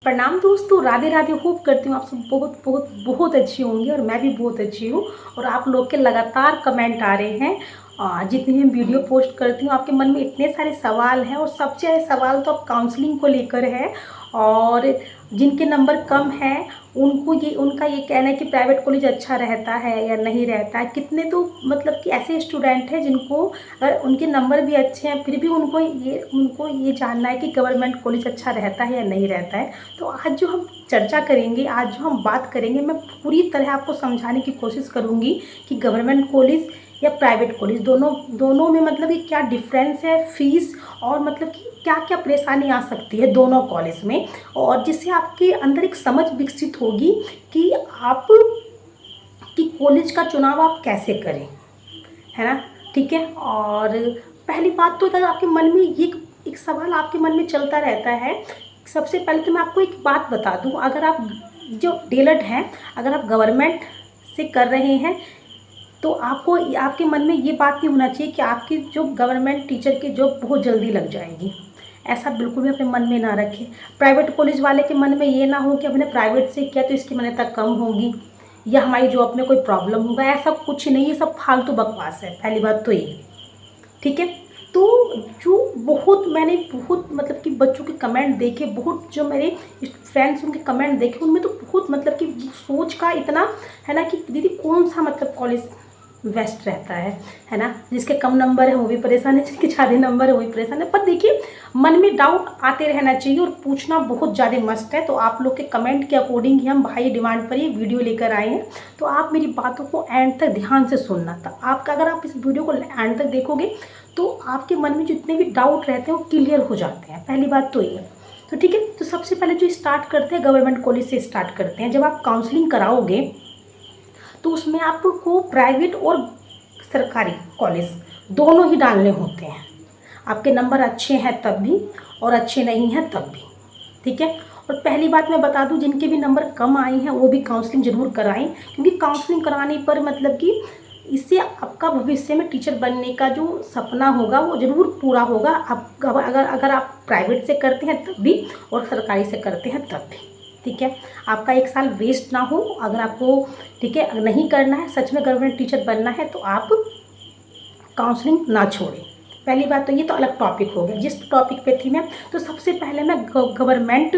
प्रणाम दोस्तों, राधे राधे। होप करती हूँ आप सब बहुत बहुत बहुत अच्छी होंगी और मैं भी बहुत अच्छी हूँ। और आप लोग के लगातार कमेंट आ रहे हैं। जितनी भी वीडियो पोस्ट करती हूँ आपके मन में इतने सारे सवाल हैं और सबसे ज़्यादा सवाल तो आप काउंसलिंग को लेकर है। और जिनके नंबर कम हैं उनका ये कहना है कि प्राइवेट कॉलेज अच्छा रहता है या नहीं रहता है। कितने तो मतलब कि ऐसे स्टूडेंट हैं जिनको अगर उनके नंबर भी अच्छे हैं फिर भी उनको ये जानना है कि गवर्नमेंट कॉलेज अच्छा रहता है या नहीं रहता है। तो आज जो हम चर्चा करेंगे, आज जो हम बात करेंगे, मैं पूरी तरह आपको समझाने की कोशिश करूँगी कि गवर्नमेंट कॉलेज या प्राइवेट कॉलेज दोनों में मतलब कि क्या डिफरेंस है, फीस और मतलब कि क्या क्या परेशानी आ सकती है दोनों कॉलेज में। और जिससे आपके अंदर एक समझ विकसित होगी कि आप कि कॉलेज का चुनाव आप कैसे करें, है ना। ठीक है। और पहली बात तो अगर आपके मन में ये एक सवाल आपके मन में चलता रहता है। सबसे पहले तो मैं आपको एक बात बता दूं, अगर आप जो डीएलएड हैं, अगर आप गवर्नमेंट से कर रहे हैं तो आपको आपके मन में ये बात नहीं होना चाहिए कि आपकी जो गवर्नमेंट टीचर की जॉब बहुत जल्दी लग जाएगी। ऐसा बिल्कुल भी अपने मन में ना रखें। प्राइवेट कॉलेज वाले के मन में ये ना हो कि हमने प्राइवेट से किया तो इसकी मान्यता कम होगी या हमारी जॉब में कोई प्रॉब्लम होगा। ऐसा कुछ नहीं, ये सब फालतू बकवास है। पहली बात तो ये, ठीक है। तो जो मैंने बहुत मतलब कि बच्चों के कमेंट देखे, बहुत जो मेरे फ्रेंड्स उनके कमेंट देखे, उनमें तो बहुत मतलब कि सोच का इतना है ना कि दीदी कौन सा मतलब कॉलेज बेस्ट रहता है ना। जिसके कम नंबर है वो भी परेशान है, जिसके ज़्यादा नंबर है वो भी परेशान है। पर देखिए, मन में डाउट आते रहना चाहिए और पूछना बहुत ज़्यादा मस्त है। तो आप लोग के कमेंट के अकॉर्डिंग ही हम भाई डिमांड पर ये वीडियो लेकर आए हैं। तो आप मेरी बातों को एंड तक ध्यान से सुनना था। आपका अगर आप इस वीडियो को एंड तक देखोगे तो आपके मन में जितने भी डाउट रहते हैं वो क्लियर हो जाते हैं। पहली बात तो ये है। तो ठीक है, तो सबसे पहले जो स्टार्ट करते हैं गवर्नमेंट कॉलेज से स्टार्ट करते हैं। जब आप काउंसलिंग कराओगे तो उसमें आपको प्राइवेट और सरकारी कॉलेज दोनों ही डालने होते हैं। आपके नंबर अच्छे हैं तब भी और अच्छे नहीं हैं तब भी, ठीक है। और पहली बात मैं बता दूं, जिनके भी नंबर कम आए हैं वो भी काउंसलिंग ज़रूर कराएं, क्योंकि काउंसलिंग कराने पर मतलब कि इससे आपका भविष्य में टीचर बनने का जो सपना होगा वो ज़रूर पूरा होगा। आप अगर आप प्राइवेट से करते हैं तब भी और सरकारी से करते हैं तब भी, ठीक है। आपका एक साल वेस्ट ना हो। अगर आपको, ठीक है, अगर नहीं करना है, सच में गवर्नमेंट टीचर बनना है तो आप काउंसलिंग ना छोड़ें। पहली बात तो ये तो अलग टॉपिक हो गया। जिस टॉपिक पे थी मैं, तो सबसे पहले मैं गवर्नमेंट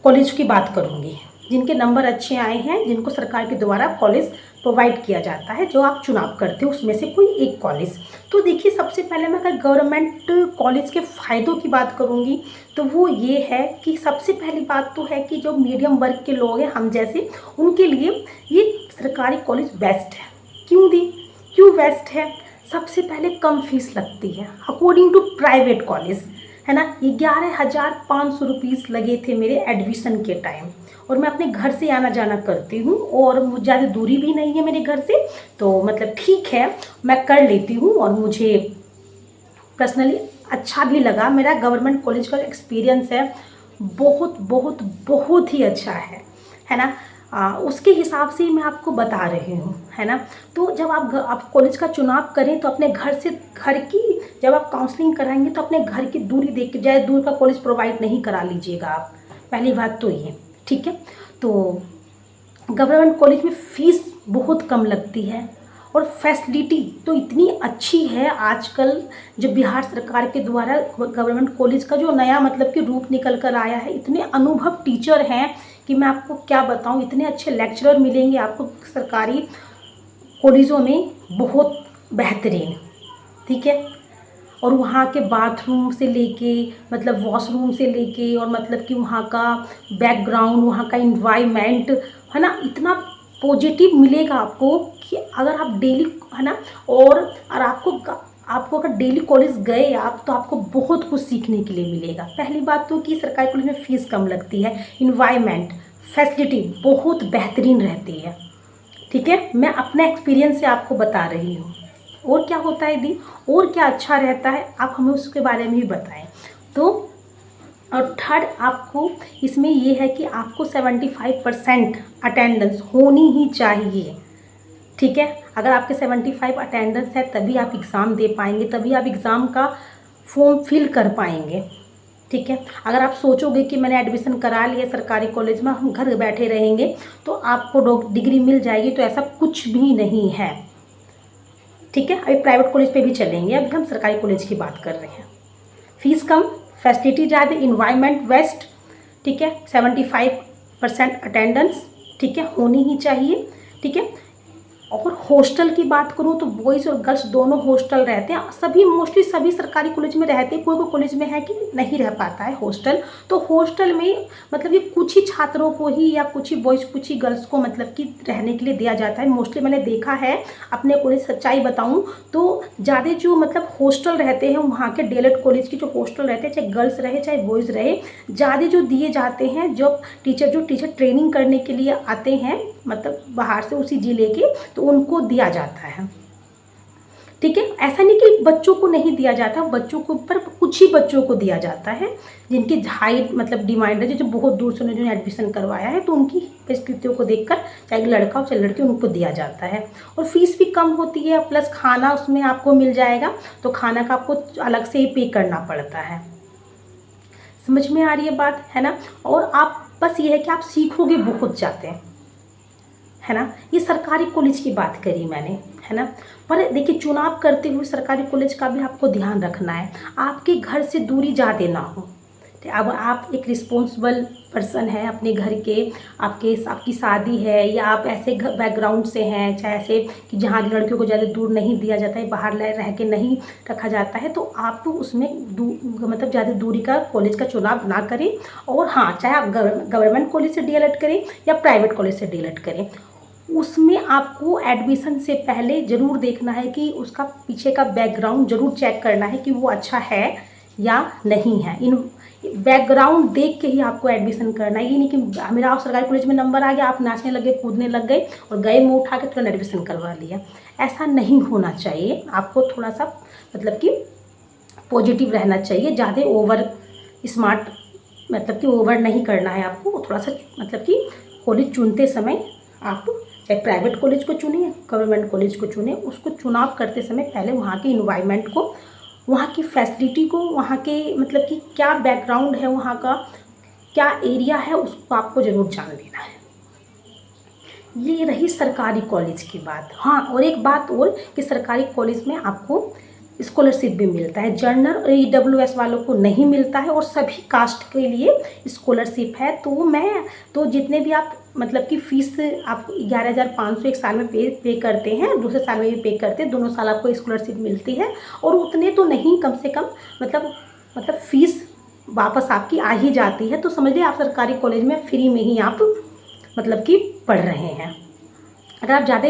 कॉलेज की बात करूँगी, जिनके नंबर अच्छे आए हैं, जिनको सरकार के द्वारा कॉलेज प्रोवाइड किया जाता है, जो आप चुनाव करते हो उसमें से कोई एक कॉलेज। तो देखिए, सबसे पहले मैं अगर गवर्नमेंट कॉलेज के फ़ायदों की बात करूँगी तो वो ये है कि सबसे पहली बात तो है कि जो मीडियम वर्ग के लोग हैं, हम जैसे, उनके लिए ये सरकारी कॉलेज बेस्ट है। क्यों बेस्ट है? सबसे पहले कम फीस लगती है अकॉर्डिंग टू प्राइवेट कॉलेज, है ना। 11,500 रुपीज़ लगे थे मेरे एडमिशन के टाइम। और मैं अपने घर से आना जाना करती हूँ और ज़्यादा दूरी भी नहीं है मेरे घर से, तो मतलब ठीक है, मैं कर लेती हूँ। और मुझे पर्सनली अच्छा भी लगा। मेरा गवर्नमेंट कॉलेज का एक्सपीरियंस है बहुत बहुत बहुत ही अच्छा है ना। उसके हिसाब से ही मैं आपको बता रही हूँ, है ना। तो जब आप कॉलेज का चुनाव करें तो अपने घर की, जब आप काउंसलिंग कराएंगे तो अपने घर की दूरी देख के, ज़्यादा दूर का कॉलेज प्रोवाइड नहीं करा लीजिएगा आप। पहली बात तो ये, ठीक है। तो गवर्नमेंट कॉलेज में फ़ीस बहुत कम लगती है और फैसिलिटी तो इतनी अच्छी है आजकल। जो बिहार सरकार के द्वारा गवर्नमेंट कॉलेज का जो नया मतलब कि रूप निकल कर आया है, इतने अनुभव टीचर हैं कि मैं आपको क्या बताऊं। इतने अच्छे लेक्चरर मिलेंगे आपको सरकारी कॉलेजों में, बहुत बेहतरीन, ठीक है। और वहाँ के बाथरूम से लेके, मतलब वॉशरूम से लेके, और मतलब कि वहाँ का बैकग्राउंड, वहाँ का इन्वायरमेंट, है ना, इतना पॉजिटिव मिलेगा आपको कि अगर आप डेली, है ना, और आपको अगर डेली कॉलेज गए आप तो आपको बहुत कुछ सीखने के लिए मिलेगा। पहली बात तो कि सरकारी कॉलेज में फ़ीस कम लगती है, इन्वायरमेंट, फैसिलिटी बहुत बेहतरीन रहती है, ठीक है। मैं अपना एक्सपीरियंस से आपको बता रही हूँ। और क्या होता है दी, और क्या अच्छा रहता है, आप हमें उसके बारे में भी बताएं। तो और थर्ड, आपको इसमें ये है कि आपको 75% अटेंडेंस होनी ही चाहिए, ठीक है। अगर आपके 75 अटेंडेंस है तभी आप एग्ज़ाम दे पाएंगे, तभी आप एग्ज़ाम का फॉर्म फिल कर पाएंगे, ठीक है। अगर आप सोचोगे कि मैंने एडमिशन करा लिया सरकारी कॉलेज में, हम घर बैठे रहेंगे तो आपको डिग्री मिल जाएगी, तो ऐसा कुछ भी नहीं है। ठीक है, अभी प्राइवेट कॉलेज पे भी चलेंगे, अभी हम सरकारी कॉलेज की बात कर रहे हैं। फीस कम, फैसिलिटी ज़्यादा, इन्वायरमेंट बेस्ट। ठीक है, 75% अटेंडेंस, ठीक है, होनी ही चाहिए। ठीक है, और हॉस्टल की बात करूँ तो बॉयज़ और गर्ल्स दोनों हॉस्टल रहते हैं, सभी मोस्टली सभी सरकारी कॉलेज में रहते हैं। कोई कोई कॉलेज में है कि नहीं रह पाता है हॉस्टल, तो हॉस्टल में मतलब कि कुछ ही छात्रों को ही या कुछ ही बॉयज़ कुछ ही गर्ल्स को मतलब कि रहने के लिए दिया जाता है। मोस्टली मैंने देखा है अपने कॉलेज, सच्चाई बताऊँ तो ज़्यादा जो मतलब हॉस्टल रहते हैं वहाँ के डीएलएड कॉलेज के जो हॉस्टल रहते हैं, चाहे गर्ल्स रहे चाहे बॉयज़ रहे, ज़्यादा जो दिए जाते हैं जब टीचर ट्रेनिंग करने के लिए आते हैं मतलब बाहर से उसी जिले के, तो उनको दिया जाता है। ठीक है, ऐसा नहीं कि बच्चों को नहीं दिया जाता, बच्चों को पर कुछ ही बच्चों को दिया जाता है जिनकी हाई मतलब डिमांड है, जो बहुत दूर से उन्होंने एडमिशन करवाया है, तो उनकी परिस्थितियों को देखकर चाहे लड़का हो चाहे लड़की उनको दिया जाता है। और फीस भी कम होती है, प्लस खाना उसमें आपको मिल जाएगा, तो खाना का आपको अलग से ही पे करना पड़ता है। समझ में आ रही है बात, है ना। और आप बस ये है कि आप सीखोगे बहुत ज़्यादा, है ना। ये सरकारी कॉलेज की बात करी मैंने, है ना। पर देखिए, चुनाव करते हुए सरकारी कॉलेज का भी आपको ध्यान रखना है, आपके घर से दूरी ज़्यादा ना हो। अब आप एक रिस्पॉन्सिबल पर्सन है अपने घर के, आपकी शादी है या आप ऐसे बैकग्राउंड से हैं, चाहे ऐसे कि जहाँ लड़कियों को ज़्यादा दूर नहीं दिया जाता है, बाहर रह के नहीं रखा जाता है, तो आप उसमें मतलब ज़्यादा दूरी का कॉलेज का चुनाव ना करें। और हाँ, चाहे आप गवर्नमेंट कॉलेज से डीएलएड करें या प्राइवेट कॉलेज से डीएलएड करें, उसमें आपको एडमिशन से पहले ज़रूर देखना है कि उसका पीछे का बैकग्राउंड ज़रूर चेक करना है कि वो अच्छा है या नहीं है। इन बैकग्राउंड देख के ही आपको एडमिशन करना है। ये नहीं कि मेरा सरकारी कॉलेज में नंबर आ गया, आप नाचने लगे कूदने लग गए और गए मुँह उठा के तुरंत एडमिशन करवा लिया। ऐसा नहीं होना चाहिए। आपको थोड़ा सा मतलब कि पॉजिटिव रहना चाहिए, ज़्यादा ओवर स्मार्ट मतलब कि ओवर नहीं करना है आपको। थोड़ा सा मतलब कि कॉलेज चुनते समय आप चाहे प्राइवेट कॉलेज को चुनिए गवर्नमेंट कॉलेज को चुने, उसको चुनाव करते समय पहले वहाँ के इन्वायरमेंट को, वहाँ की फैसिलिटी को, वहाँ के मतलब कि क्या बैकग्राउंड है, वहाँ का क्या एरिया है, उसको आपको ज़रूर जान लेना है। ये रही सरकारी कॉलेज की बात। हाँ, और एक बात और कि सरकारी कॉलेज में आपको स्कॉलरशिप भी मिलता है, जनरल और ईडब्ल्यूएस वालों को नहीं मिलता है, और सभी कास्ट के लिए स्कॉलरशिप है। तो जितने भी आप मतलब कि फ़ीस आप 11,500 एक साल में पे करते हैं, दूसरे साल में भी पे करते हैं, दोनों साल आपको स्कॉलरशिप मिलती है। और उतने तो नहीं, कम से कम मतलब फ़ीस वापस आपकी आ ही जाती है। तो समझ लीजिए आप सरकारी कॉलेज में फ्री में ही आप मतलब कि पढ़ रहे हैं। अगर आप ज़्यादा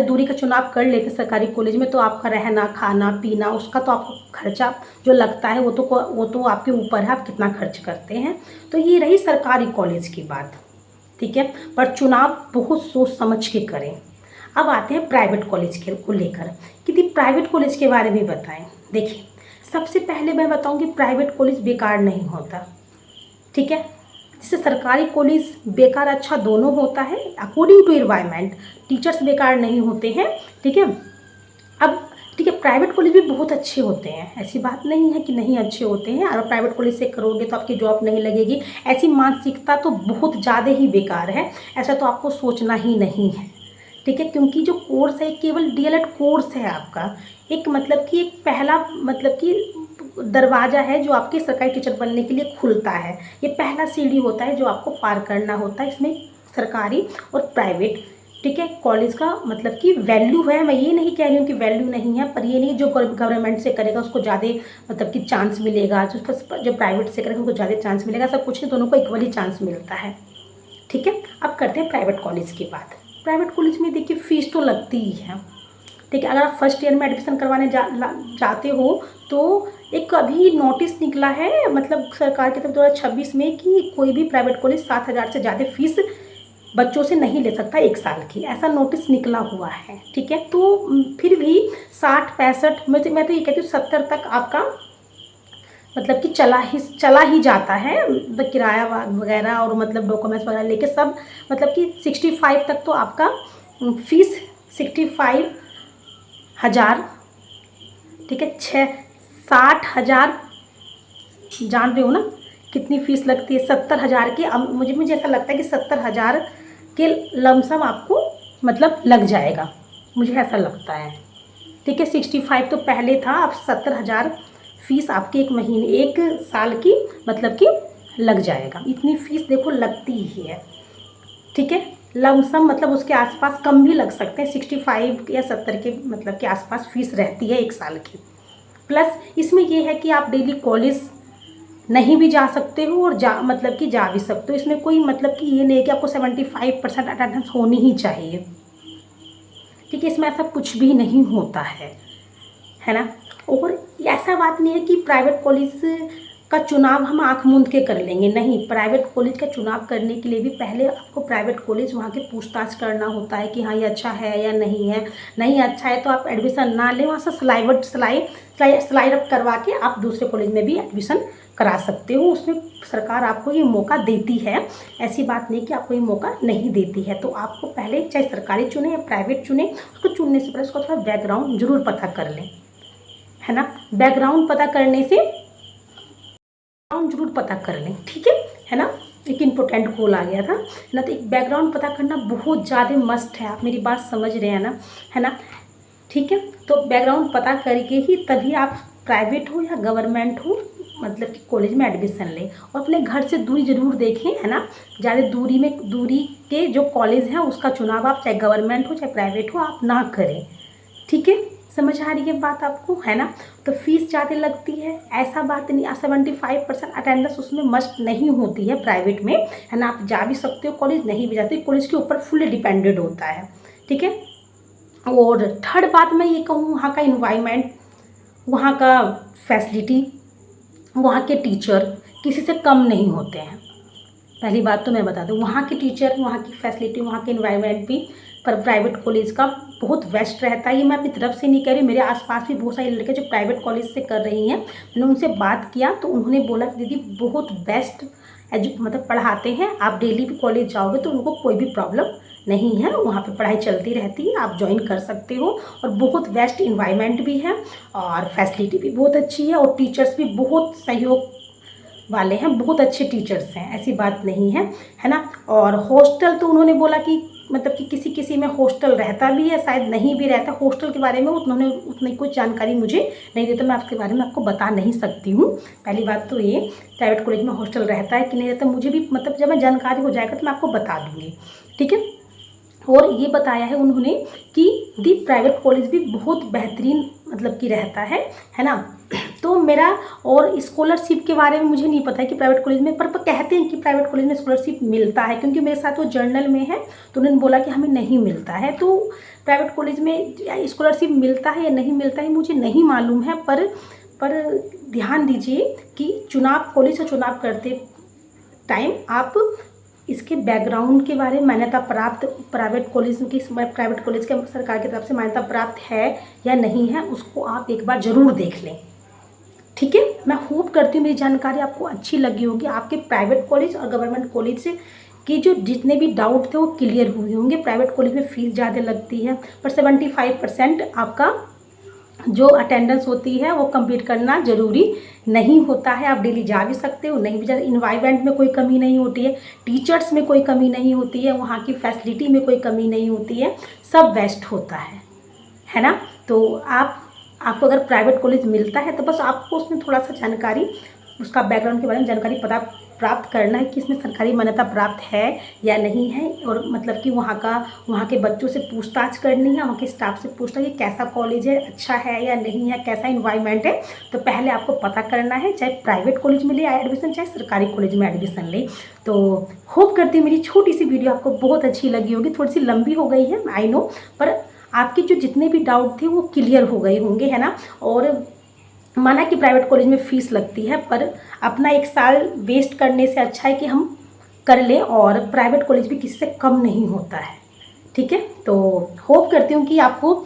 दूरी का चुनाव कर लेते सरकारी कॉलेज में, तो आपका रहना खाना पीना उसका तो आपको खर्चा जो लगता है वो तो आपके ऊपर है, आप कितना खर्च करते हैं। तो ये रही सरकारी कॉलेज की बात, ठीक है। पर चुनाव बहुत सोच समझ के करें। अब आते हैं प्राइवेट कॉलेज के को लेकर कि प्राइवेट कॉलेज के बारे में बताएं। देखिए, सबसे पहले मैं बताऊं कि प्राइवेट कॉलेज बेकार नहीं होता, ठीक है। जैसे सरकारी कॉलेज बेकार अच्छा दोनों होता है अकॉर्डिंग टू एनवायरनमेंट, टीचर्स बेकार नहीं होते हैं, ठीक है। अब ठीक है, प्राइवेट कॉलेज भी बहुत अच्छे होते हैं, ऐसी बात नहीं है कि नहीं अच्छे होते हैं। अगर प्राइवेट कॉलेज से करोगे तो आपकी जॉब नहीं लगेगी, ऐसी मानसिकता तो बहुत ज़्यादा ही बेकार है, ऐसा तो आपको सोचना ही नहीं है, ठीक है। क्योंकि जो कोर्स है केवल डीएलएड कोर्स है आपका, एक मतलब कि एक पहला मतलब कि दरवाज़ा है जो आपके सरकारी टीचर बनने के लिए खुलता है। ये पहला सीढ़ी होता है जो आपको पार करना होता है। इसमें सरकारी और प्राइवेट, ठीक है, कॉलेज का मतलब कि वैल्यू है। मैं ये नहीं कह रही हूँ कि वैल्यू नहीं है, पर ये नहीं जो गवर्नमेंट से करेगा उसको ज़्यादा मतलब कि चांस मिलेगा, जो प्राइवेट से करेगा उसको ज़्यादा चांस मिलेगा, सब कुछ नहीं, दोनों को इक्वली चांस मिलता है, ठीक है। अब करते हैं प्राइवेट कॉलेज की बात। प्राइवेट कॉलेज में देखिए फ़ीस तो लगती ही है, ठीक है। अगर आप फर्स्ट ईयर में एडमिशन करवाने जाते हो तो एक अभी नोटिस निकला है मतलब सरकार की तरफ 2026 में कि कोई भी प्राइवेट कॉलेज 7,000 से ज़्यादा फीस बच्चों से नहीं ले सकता एक साल की, ऐसा नोटिस निकला हुआ है, ठीक है। तो फिर भी 60-65 मैं तो ये कहती हूँ 70 तक आपका मतलब कि चला ही जाता है, मतलब किराया वगैरह और मतलब डॉक्यूमेंट्स वगैरह लेके सब, मतलब कि 65 तक तो आपका फीस 65,000, ठीक है। 60,000 जान रहे हो ना कितनी फ़ीस लगती है, 70,000 की। अब मुझे ऐसा लगता है कि 70,000 के लमसम आपको मतलब लग जाएगा, मुझे ऐसा लगता है। ठीक है, 65 तो पहले था, अब 70,000 फ़ीस आपकी एक महीने 1 साल की मतलब कि लग जाएगा। इतनी फ़ीस देखो लगती ही है। ठीक है, लमसम मतलब उसके आसपास कम भी लग सकते हैं, 65 या 70 के मतलब के आसपास फ़ीस रहती है 1 साल की। प्लस इसमें ये है कि आप डेली कॉलेज नहीं भी जा सकते हो और मतलब कि जा भी सकते हो। इसमें कोई मतलब कि ये नहीं है कि आपको 75% अटेंडेंस होनी ही चाहिए। ठीक है, इसमें ऐसा कुछ भी नहीं होता है ना। और ऐसा बात नहीं है कि प्राइवेट कॉलेज का चुनाव हम आंख मूंद के कर लेंगे, नहीं। प्राइवेट कॉलेज का चुनाव करने के लिए भी पहले आपको प्राइवेट कॉलेज वहाँ के पूछताछ करना होता है कि हाँ ये अच्छा है या नहीं है। नहीं अच्छा है तो आप एडमिशन ना लें, वहाँ से स्लाइड अप करवा के आप दूसरे कॉलेज में भी एडमिशन करा सकते हो। उसमें सरकार आपको ये मौका देती है, ऐसी बात नहीं कि आपको ये मौका नहीं देती है। तो आपको पहले चाहे सरकारी चुने या प्राइवेट चुने, उसको चुनने से पहले उसका थोड़ा बैकग्राउंड जरूर पता कर लें, है ना। बैकग्राउंड पता करने से जरूर पता कर लें, ठीक है ना। एक इम्पोर्टेंट कॉल आ गया था ना, तो एक बैकग्राउंड पता करना बहुत ज़्यादा मस्ट है। आप मेरी बात समझ रहे हैं ना, है ना। ठीक है, तो बैकग्राउंड पता करके ही तभी आप प्राइवेट हो या गवर्नमेंट हो मतलब कि कॉलेज में एडमिशन लें। और अपने घर से दूरी ज़रूर देखें, है ना। ज़्यादा दूरी के जो कॉलेज हैं उसका चुनाव आप चाहे गवर्नमेंट हो चाहे प्राइवेट हो आप ना करें। ठीक है, समझ आ रही है बात आपको, है ना। तो फीस ज़्यादा लगती है ऐसा बात नहीं, 75% अटेंडेंस उसमें मस्ट नहीं होती है प्राइवेट में, है ना। आप जा भी सकते हो कॉलेज, नहीं भी जाते, कॉलेज के ऊपर फुल डिपेंडेड होता है। ठीक है, और थर्ड बात मैं ये कहूँ, वहाँ का इन्वायरमेंट, वहाँ का फैसिलिटी, वहाँ के टीचर किसी से कम नहीं होते हैं। पहली बात तो मैं बता दूँ, वहाँ के टीचर, वहाँ की फैसिलिटी, वहाँ के इन्वायरमेंट भी पर प्राइवेट कॉलेज का बहुत बेस्ट रहता है। ये मैं अपनी तरफ से नहीं कह रही, मेरे आसपास भी बहुत सारी लड़कियाँ जो प्राइवेट कॉलेज से कर रही हैं, मैंने उनसे बात किया तो उन्होंने बोला कि दीदी बहुत बेस्ट मतलब पढ़ाते हैं, आप डेली भी कॉलेज जाओगे तो उनको कोई भी प्रॉब्लम नहीं है, वहाँ पे पढ़ाई चलती रहती है, आप ज्वाइन कर सकते हो। और बहुत बेस्ट इन्वायरमेंट भी है और फैसिलिटी भी बहुत अच्छी है और टीचर्स भी बहुत सहयोग वाले हैं, बहुत अच्छे टीचर्स हैं, ऐसी बात नहीं है ना। और हॉस्टल तो उन्होंने बोला कि मतलब कि किसी किसी में हॉस्टल रहता भी है, शायद नहीं भी रहता। हॉस्टल के बारे में उन्होंने उतनी कोई जानकारी मुझे नहीं दी, तो मैं आपके बारे में आपको बता नहीं सकती हूँ। पहली बात तो ये, प्राइवेट कॉलेज में हॉस्टल रहता है कि नहीं रहता मुझे भी मतलब जब मैं जानकारी हो जाएगा तो मैं आपको बता दूँगी। ठीक है, और ये बताया है उन्होंने कि दी प्राइवेट कॉलेज भी बहुत बेहतरीन मतलब कि रहता है ना। तो मेरा और स्कॉलरशिप के बारे में मुझे नहीं पता है कि प्राइवेट कॉलेज में, पर कहते हैं कि प्राइवेट कॉलेज में स्कॉलरशिप मिलता है, क्योंकि मेरे साथ वो जर्नल में है तो उन्होंने बोला कि हमें नहीं मिलता है। तो प्राइवेट कॉलेज में स्कॉलरशिप मिलता है या नहीं मिलता है मुझे नहीं मालूम है, पर ध्यान दीजिए कि चुनाव कॉलेज से चुनाव करते टाइम आप इसके बैकग्राउंड के बारे में मान्यता प्राप्त प्राइवेट कॉलेज के सरकार की तरफ से मान्यता प्राप्त है या नहीं है, उसको आप एक बार ज़रूर देख लें। ठीक है, मैं होप करती हूँ मेरी जानकारी आपको अच्छी लगी होगी। आपके प्राइवेट कॉलेज और गवर्नमेंट कॉलेज से कि जो जितने भी डाउट थे वो क्लियर हुए होंगे। प्राइवेट कॉलेज में फ़ीस ज़्यादा लगती है, पर 75% आपका जो अटेंडेंस होती है वो कंप्लीट करना ज़रूरी नहीं होता है। आप डेली जा भी सकते हो, नहीं भी जा। इन्वायरमेंट में कोई कमी नहीं होती है, टीचर्स में कोई कमी नहीं होती है, वहाँ की फैसिलिटी में कोई कमी नहीं होती है, सब बेस्ट होता है ना। तो आपको अगर प्राइवेट कॉलेज मिलता है तो बस आपको उसमें थोड़ा सा जानकारी, उसका बैकग्राउंड के बारे में जानकारी प्राप्त करना है कि इसमें सरकारी मान्यता प्राप्त है या नहीं है। और मतलब कि वहाँ के बच्चों से पूछताछ करनी है, वहाँ के स्टाफ से पूछना है कि कैसा कॉलेज है, अच्छा है या नहीं है, कैसा इन्वायरमेंट है। तो पहले आपको पता करना है, चाहे प्राइवेट कॉलेज में ले एडमिशन चाहे सरकारी कॉलेज में एडमिशन ले। तो होप करती हूँ मेरी छोटी सी वीडियो आपको बहुत अच्छी लगी होगी। थोड़ी सी लंबी हो गई है आई नो, पर आपके जो जितने भी डाउट थे वो क्लियर हो गए होंगे, है ना। और माना कि प्राइवेट कॉलेज में फ़ीस लगती है, पर अपना 1 साल वेस्ट करने से अच्छा है कि हम कर लें, और प्राइवेट कॉलेज भी किसी से कम नहीं होता है। ठीक है, तो होप करती हूँ कि आपको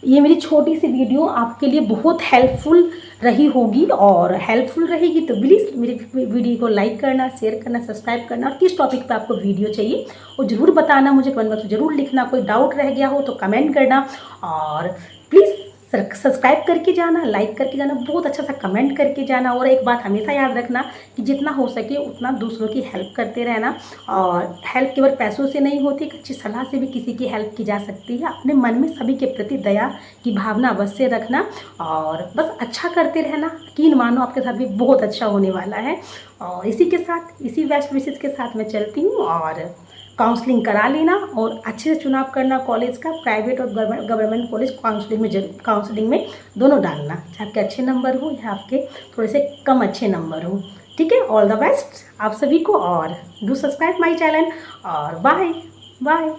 ये मेरी छोटी सी वीडियो आपके लिए बहुत हेल्पफुल रही होगी, और हेल्पफुल रहेगी तो प्लीज़ मेरी वीडियो को लाइक करना, शेयर करना, सब्सक्राइब करना, और किस टॉपिक पे आपको वीडियो चाहिए वो ज़रूर बताना, मुझे कमेंट बॉक्स में ज़रूर लिखना। कोई डाउट रह गया हो तो कमेंट करना, और प्लीज़ सब्सक्राइब करके जाना, लाइक करके जाना, बहुत अच्छा सा कमेंट करके जाना। और एक बात हमेशा याद रखना कि जितना हो सके उतना दूसरों की हेल्प करते रहना। और हेल्प केवल पैसों से नहीं होती, एक अच्छी सलाह से भी किसी की हेल्प की जा सकती है। अपने मन में सभी के प्रति दया की भावना अवश्य रखना और बस अच्छा करते रहना। यकीन मानो आपके साथ भी बहुत अच्छा होने वाला है। और इसी के साथ, इसी बेस्ट विशेष के साथ मैं चलती हूँ। और काउंसलिंग करा लेना और अच्छे से चुनाव करना कॉलेज का। प्राइवेट और गवर्नमेंट कॉलेज काउंसलिंग में दोनों डालना, चाहे आपके अच्छे नंबर हो या आपके थोड़े से कम अच्छे नंबर हो। ठीक है, ऑल द बेस्ट आप सभी को। और डू सब्सक्राइब माई चैनल। और बाय बाय।